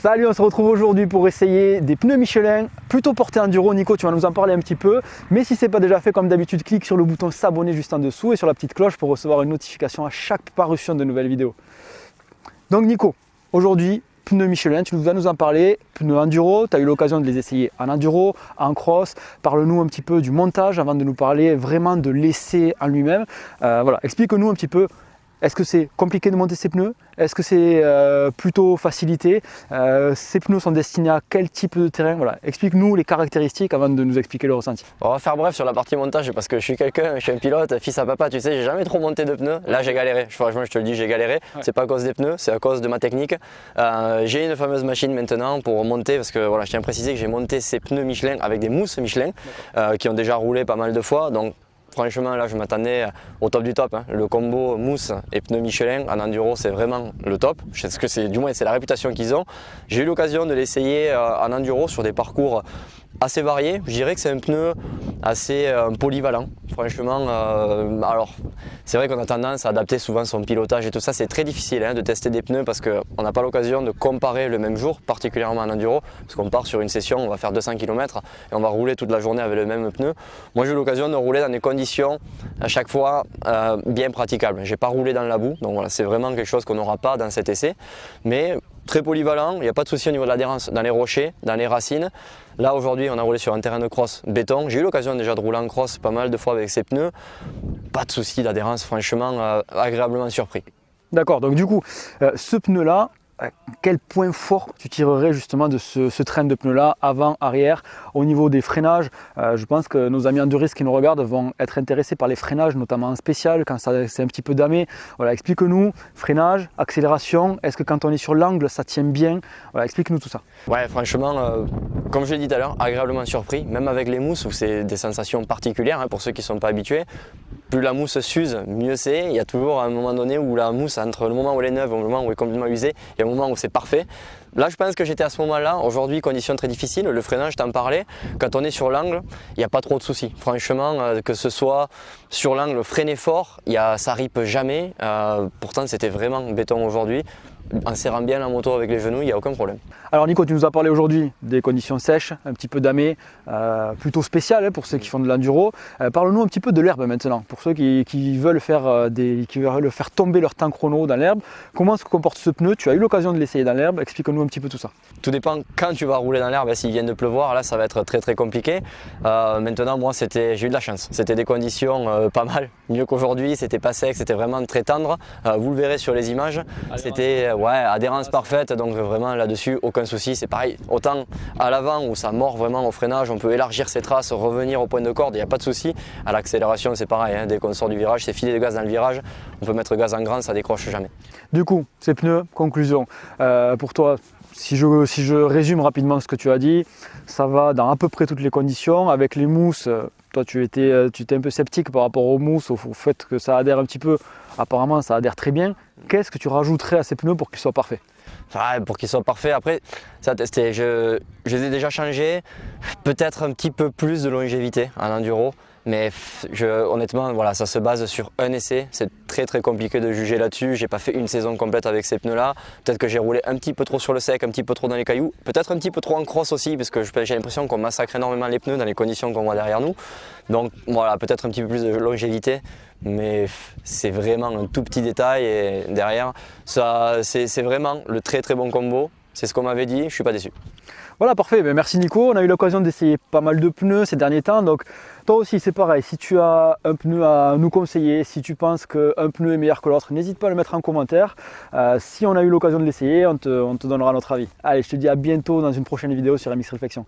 Salut, on se retrouve aujourd'hui pour essayer des pneus Michelin, plutôt portés enduro. Nico, tu vas nous en parler un petit peu. Mais si ce n'est pas déjà fait, comme d'habitude, clique sur le bouton s'abonner juste en dessous et sur la petite cloche pour recevoir une notification à chaque parution de nouvelles vidéos. Donc Nico, aujourd'hui, pneus Michelin, tu vas nous en parler. Pneus enduro, tu as eu l'occasion de les essayer en enduro, en cross. Parle-nous un petit peu du montage avant de nous parler vraiment de l'essai en lui-même. Voilà, explique-nous un petit peu. Est-ce que c'est compliqué de monter ces pneus? Est-ce que c'est plutôt facilité? Ces pneus sont destinés à quel type de terrain? Voilà. Explique-nous les caractéristiques avant de nous expliquer le ressenti. On va faire bref sur la partie montage parce que je suis un pilote, fils à papa, tu sais, j'ai jamais trop monté de pneus. Là j'ai galéré, franchement je te le dis, j'ai galéré. Ouais. C'est pas à cause des pneus, c'est à cause de ma technique. J'ai une fameuse machine maintenant pour monter parce que voilà, je tiens à préciser que j'ai monté ces pneus Michelin avec des mousses Michelin qui ont déjà roulé pas mal de fois. Donc, franchement, là, je m'attendais au top du top. Le combo mousse et pneus Michelin en enduro, c'est vraiment le top. Je sais que c'est, du moins, c'est la réputation qu'ils ont. J'ai eu l'occasion de l'essayer en enduro sur des parcours assez variés. Je dirais que c'est un pneu assez polyvalent. Franchement, alors c'est vrai qu'on a tendance à adapter souvent son pilotage et tout ça. C'est très difficile de tester des pneus parce qu'on n'a pas l'occasion de comparer le même jour, particulièrement en enduro, parce qu'on part sur une session, on va faire 200 km et on va rouler toute la journée avec le même pneu. Moi, j'ai eu l'occasion de rouler dans des conditions à chaque fois bien praticables. J'ai pas roulé dans la boue, donc voilà, c'est vraiment quelque chose qu'on n'aura pas dans cet essai. Mais très polyvalent, il n'y a pas de souci au niveau de l'adhérence dans les rochers, dans les racines. Là aujourd'hui on a roulé sur un terrain de cross béton. J'ai eu l'occasion déjà de rouler en cross pas mal de fois avec ces pneus. Pas de souci d'adhérence, franchement agréablement surpris. D'accord, donc du coup ce pneu là, quel point fort tu tirerais justement de ce train de pneus là, avant, arrière, au niveau des freinages? Je pense que nos amis enduristes qui nous regardent vont être intéressés par les freinages, notamment en spécial, quand c'est un petit peu damé. Voilà, explique-nous, freinage, accélération, est-ce que quand on est sur l'angle, ça tient bien? Voilà, explique-nous tout ça. Ouais, franchement, comme je l'ai dit tout à l'heure, agréablement surpris, même avec les mousses où c'est des sensations particulières pour ceux qui ne sont pas habitués. Plus la mousse s'use, mieux c'est. Il y a toujours un moment donné où la mousse, entre le moment où elle est neuve et le moment où elle est complètement usée, il y a un moment où c'est parfait. Là, je pense que j'étais à ce moment-là. Aujourd'hui, conditions très difficiles. Le freinage, je t'en parlais. Quand on est sur l'angle, il n'y a pas trop de soucis. Franchement, que ce soit sur l'angle, freiner fort, ça ripe jamais. Pourtant, c'était vraiment béton aujourd'hui. En serrant bien la moto avec les genoux, il n'y a aucun problème. Alors Nico, tu nous as parlé aujourd'hui des conditions sèches, un petit peu damées, plutôt spéciales pour ceux qui font de l'enduro. Parle-nous un petit peu de l'herbe maintenant, pour ceux qui veulent faire tomber leur temps chrono dans l'herbe. Comment se comporte ce pneu? Tu as eu l'occasion de l'essayer dans l'herbe, explique-nous un petit peu tout ça. Tout dépend quand tu vas rouler dans l'herbe. S'il vient de pleuvoir, là ça va être très très compliqué. Maintenant, moi j'ai eu de la chance. C'était des conditions pas mal, mieux qu'aujourd'hui. C'était pas sec, c'était vraiment très tendre. Vous le verrez sur les images. C'était adhérence parfaite, donc vraiment là-dessus aucun souci. C'est pareil, autant à l'avant où ça mord vraiment au freinage, on peut élargir ses traces, revenir au point de corde, il n'y a pas de souci. À l'accélération c'est pareil, dès qu'on sort du virage, c'est filet de gaz dans le virage, on peut mettre gaz en grand, ça décroche jamais. Du coup, ces pneus, conclusion, pour toi, si je résume rapidement ce que tu as dit, ça va dans à peu près toutes les conditions. Avec les mousses, toi tu étais un peu sceptique par rapport aux mousses, au fait que ça adhère un petit peu. Apparemment ça adhère très bien. Qu'est-ce que tu rajouterais à ces pneus pour qu'ils soient parfaits? Pour qu'ils soient parfaits, après ça a testé, je les ai déjà changés, peut-être un petit peu plus de longévité en enduro. Mais honnêtement, voilà, ça se base sur un essai. C'est très très compliqué de juger là-dessus. J'ai pas fait une saison complète avec ces pneus-là. Peut-être que j'ai roulé un petit peu trop sur le sec, un petit peu trop dans les cailloux. Peut-être un petit peu trop en cross aussi, parce que j'ai l'impression qu'on massacre énormément les pneus dans les conditions qu'on voit derrière nous. Donc voilà, peut-être un petit peu plus de longévité. Mais c'est vraiment un tout petit détail. Et derrière, c'est vraiment le très très bon combo. C'est ce qu'on m'avait dit, je suis pas déçu. Voilà, parfait. Merci Nico. On a eu l'occasion d'essayer pas mal de pneus ces derniers temps. Donc toi aussi c'est pareil. Si tu as un pneu à nous conseiller, si tu penses qu'un pneu est meilleur que l'autre, n'hésite pas à le mettre en commentaire. Si on a eu l'occasion de l'essayer, on te donnera notre avis. Allez, je te dis à bientôt dans une prochaine vidéo sur MX Réflexion.